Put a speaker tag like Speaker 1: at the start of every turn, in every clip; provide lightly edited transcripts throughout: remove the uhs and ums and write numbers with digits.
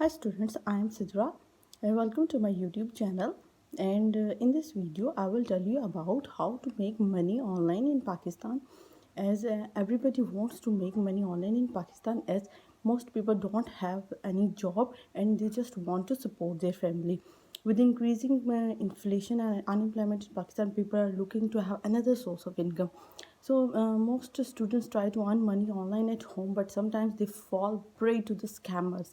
Speaker 1: Hi students, I am Sidra and welcome to my YouTube channel. And in this video, I will tell you about how to make money online in Pakistan. As everybody wants to make money online in Pakistan, as most people don't have any job and they just want to support their family. With increasing inflation and unemployment in Pakistan, people are looking to have another source of income. So most students try to earn money online at home, but sometimes they fall prey to the scammers.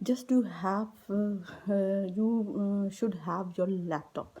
Speaker 1: just to have you should have your laptop।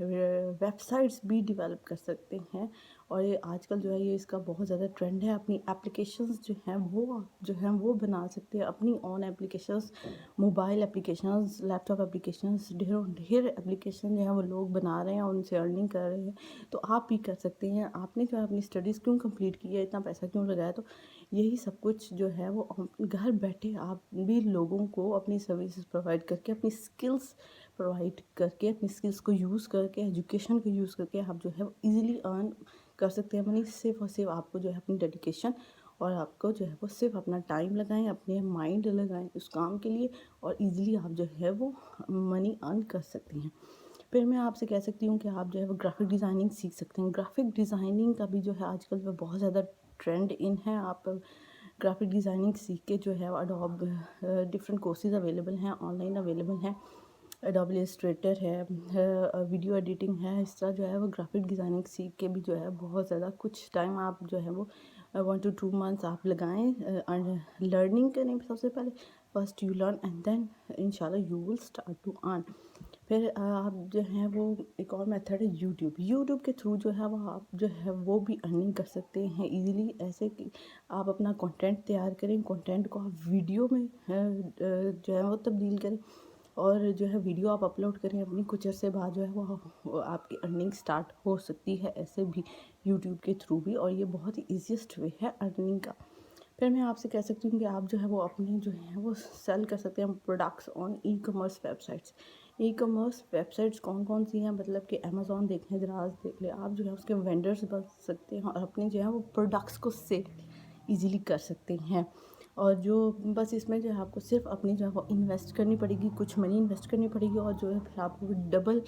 Speaker 1: Web sites بھی develop کر سکتے ہیں. اور یہ آج کل جو ہے یہ اس کا بہت زیادہ ٹرینڈ ہے. اپنی اپلیکیشنز جو ہیں وہ بنا سکتے ہیں, اپنی اون اپلیکیشنز, موبائل اپلیکیشنز, لیپ ٹاپ اپلیکیشنز, ڈھیر اپلیکیشن جو ہیں وہ لوگ بنا رہے ہیں اور ان سے ارننگ کر رہے ہیں. تو آپ بھی کر سکتے ہیں. آپ نے جو ہے اپنی اسٹڈیز کیوں کمپلیٹ کی ہے, اتنا پیسہ کیوں لگایا, تو یہی سب کچھ جو ہے وہ گھر بیٹھے آپ بھی لوگوں کو اپنی سروسز پرووائڈ کر کے, اپنی اسکلس پرووائڈ کر کے, اپنی اسکلس کو یوز کر کے, ایجوکیشن کو یوز کر کے آپ جو ہے ایزیلی ارن کر سکتے ہیں منی. صرف اور صرف آپ کو جو ہے اپنی ڈیڈیکیشن اور آپ کو جو ہے وہ صرف اپنا ٹائم لگائیں, اپنے مائنڈ لگائیں اس کام کے لیے, اور ایزیلی آپ جو ہے وہ منی ارن کر سکتے ہیں. پھر میں آپ سے کہہ سکتی ہوں کہ آپ جو ہے وہ گرافک ڈیزائننگ سیکھ سکتے ہیں. گرافک ڈیزائننگ کا بھی جو ہے آج کل بہت زیادہ ٹرینڈ ان ہے. آپ گرافک ڈیزائننگ سیکھ کے جو ہے اڈوب ڈفرینٹ کورسز اویلیبل ہیں, آن لائن اویلیبل ہیں. اڈوب السٹریٹر ہے, ویڈیو ایڈیٹنگ ہے. اس طرح جو ہے وہ گرافک ڈیزائننگ سیکھ کے بھی جو ہے بہت زیادہ کچھ ٹائم آپ جو ہے وہ 1 to 2 months آپ لگائیں, لرننگ کریں. سب سے پہلے first you learn and then انشاءاللہ you will start to earn. پھر آپ جو ہیں وہ ایک اور میتھڈ ہے یوٹیوب کے تھرو جو ہے وہ آپ جو ہے وہ بھی ارننگ کر سکتے ہیں ایزیلی. ایسے کہ آپ اپنا کنٹینٹ تیار کریں, کنٹینٹ کو آپ ویڈیو میں جو ہے وہ تبدیل کریں, اور جو ہے ویڈیو آپ اپلوڈ کریں. اپنی کچھ عرصے بعد جو ہے وہ آپ کی ارننگ سٹارٹ ہو سکتی ہے ایسے بھی یوٹیوب کے تھرو بھی, اور یہ بہت ہی ایزیسٹ وے ہے ارننگ کا. پھر میں آپ سے کہہ سکتی ہوں کہ آپ جو ہے وہ اپنے جو ہے وہ سیل کر سکتے ہیں products on e commerce web sites. E commerce web sites کون سی ہیں, مطلب کہ امیزون دیکھ لیں, دراز دیکھ لیں. آپ جو ہے اس کے وینڈرز بن سکتے ہیں اور اپنے جو ہے وہ پروڈکٹس کو سیل ایزیلی کر سکتے ہیں. اور جو بس اس میں جو ہے آپ کو صرف اپنی جو ہے وہ انویسٹ کرنی پڑے گی, کچھ منی انویسٹ کرنی پڑے گی, اور جو ہے پھر آپ کو ڈبل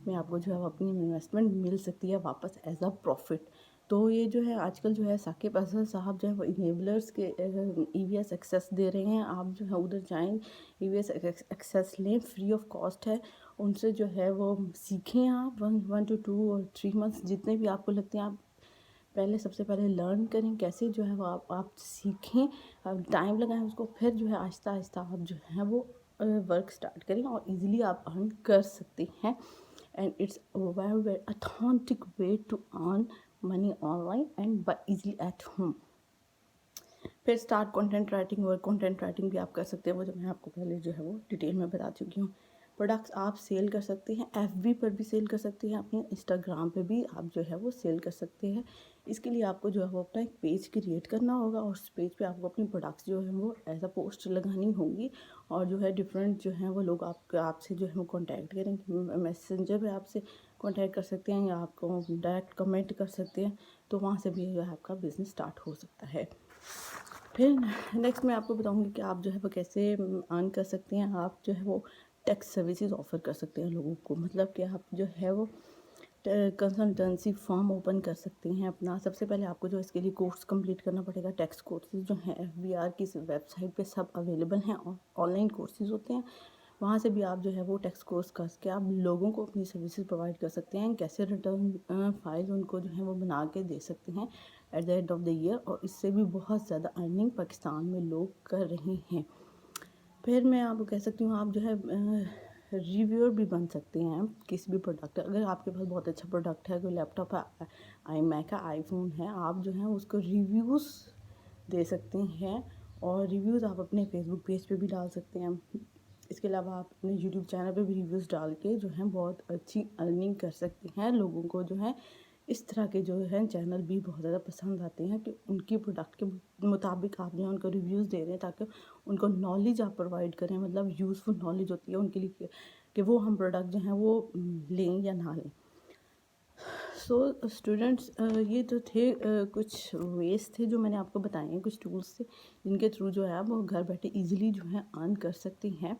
Speaker 1: میں آپ کو جو ہے اپنی انویسٹمنٹ مل سکتی ہے واپس ایز اے پروفٹ. تو یہ جو ہے آج کل جو ہے ثاقب اظہر صاحب جو ہے وہ انیبلرز کے ای وی ایس ایکسیس دے رہے ہیں. آپ جو ہے ادھر جائیں, ای وی ایس ایکسیس لیں, فری آف کاسٹ ہے. ان سے جو ہے وہ سیکھیں آپ 1 to 2 or 3 months جتنے بھی آپ کو لگتے ہیں. آپ سب سے پہلے لرن کریں کیسے جو ہے وہ آپ سیکھیں, ٹائم لگائیں اس کو, پھر جو ہے آہستہ آہستہ آپ جو ہے وہ ورک سٹارٹ کریں اور ایزیلی آپ ارن کر سکتے ہیں. And it's very authentic way to earn money online and by easily at home. پھر اسٹارٹ کنٹینٹ رائٹنگ, اور کنٹینٹ رائٹنگ بھی آپ کر سکتے ہیں, وہ جو میں آپ کو پہلے جو ہے وہ ڈیٹیل میں بتا چکی ہوں. پروڈکٹس آپ سیل کر سکتے ہیں, ایف بی پر بھی سیل کر سکتے ہیں, اپنے انسٹاگرام پہ بھی آپ جو ہے وہ سیل کر سکتے ہیں. اس کے لیے آپ کو جو ہے وہ اپنا ایک پیج کریٹ کرنا ہوگا, اور اس پیج پہ آپ کو اپنی پروڈکٹس جو ہیں وہ ایز اے پوسٹ لگانی ہوں گی, اور جو ہے ڈفرینٹ جو ہیں وہ لوگ آپ سے جو ہے وہ کانٹیکٹ کریں گے. میسنجر پہ آپ سے کانٹیکٹ کر سکتے ہیں, یا آپ کو ڈائریکٹ کمنٹ کر سکتے ہیں, تو وہاں سے بھی جو ہے آپ کا بزنس اسٹارٹ ہو سکتا ہے. پھر نیکسٹ میں آپ کو بتاؤں گی کہ آپ جو ہے وہ کیسے ارن کر سکتے ہیں. آپ جو ہے وہ ٹیکس سروسز آفر کر سکتے ہیں لوگوں کو, مطلب کہ آپ جو ہے وہ کنسلٹنسی فارم اوپن کر سکتے ہیں اپنا. سب سے پہلے آپ کو جو اس کے لیے کورس کمپلیٹ کرنا پڑے گا. ٹیکس کورسز جو ہیں ایف بی آر کی ویب سائٹ پہ سب اویلیبل ہیں, آن لائن کورسز ہوتے ہیں. وہاں سے بھی آپ جو ہے وہ ٹیکس کورس کر کے آپ لوگوں کو اپنی سروسز پرووائڈ کر سکتے ہیں. کیسے ریٹرن فائل ان کو جو ہے وہ بنا کے دے سکتے ہیں at the end of the year, اور اس سے بھی بہت زیادہ ارننگ پاکستان میں لوگ کر رہے ہیں. پھر میں آپ کو کہہ سکتی ہوں آپ جو ہے ریویور بھی بن سکتے ہیں کسی بھی پروڈکٹ. اگر آپ کے پاس بہت اچھا پروڈکٹ ہے, کوئی لیپ ٹاپ ہے, آئی میک ہے, آئی فون ہے, آپ جو ہیں اس کو ریویوز دے سکتے ہیں, اور ریویوز آپ اپنے فیس بک پیج پہ بھی ڈال سکتے ہیں. اس کے علاوہ آپ اپنے یوٹیوب چینل پہ بھی ریویوز ڈال کے جو ہیں بہت اچھی ارننگ کر سکتے ہیں. لوگوں کو جو ہے اس طرح کے جو ہے چینل بھی بہت زیادہ پسند آتے ہیں کہ ان کی پروڈکٹ کے مطابق آپ جو ہے ان کو ریویوز دے رہے ہیں, تاکہ ان کو نالج آپ پرووائڈ کریں, مطلب یوزفل نالج ہوتی ہے ان کے لیے کہ وہ ہم پروڈکٹ جو ہیں وہ لیں یا نہ لیں. سو اسٹوڈنٹس, یہ تو تھے کچھ ویز تھے جو میں نے آپ کو بتائے ہیں, کچھ ٹولس تھے جن کے تھرو جو ہے آپ وہ گھر بیٹھے ایزیلی جو ہے ارن کر سکتے ہیں.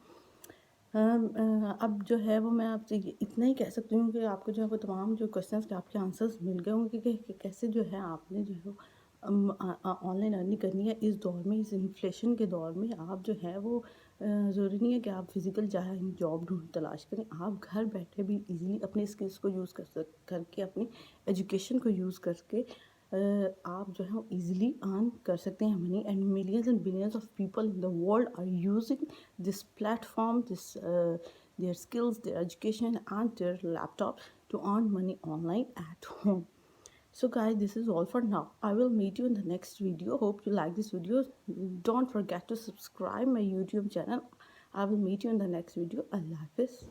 Speaker 1: اب جو ہے وہ میں آپ سے اتنا ہی کہہ سکتی ہوں کہ آپ کو جو ہے وہ تمام جو کوشچنس کے آپ کے آنسرز مل گئے ہوں گے کہ کیسے جو ہے آپ نے جو ہے آن لائن ارننگ کرنی ہے. اس دور میں, اس انفلیشن کے دور میں آپ جو ہے وہ ضروری نہیں ہے کہ آپ فزیکل جائیں جاب تلاش کریں. آپ گھر بیٹھے بھی ایزیلی اپنے اسکلس کو یوز کر کے, اپنی ایجوکیشن کو یوز کر کے آپ جو ہے ایزیلی ارن کر سکتے ہیں money. And millions and billions of people in the world are using this platform, their skills, their education, and their laptop to earn money online at home. So guys, this is all for now. I will meet you in the next video. Hope you like this video. Don't forget to subscribe my YouTube channel. I will meet you in the next video. Allah Hafiz.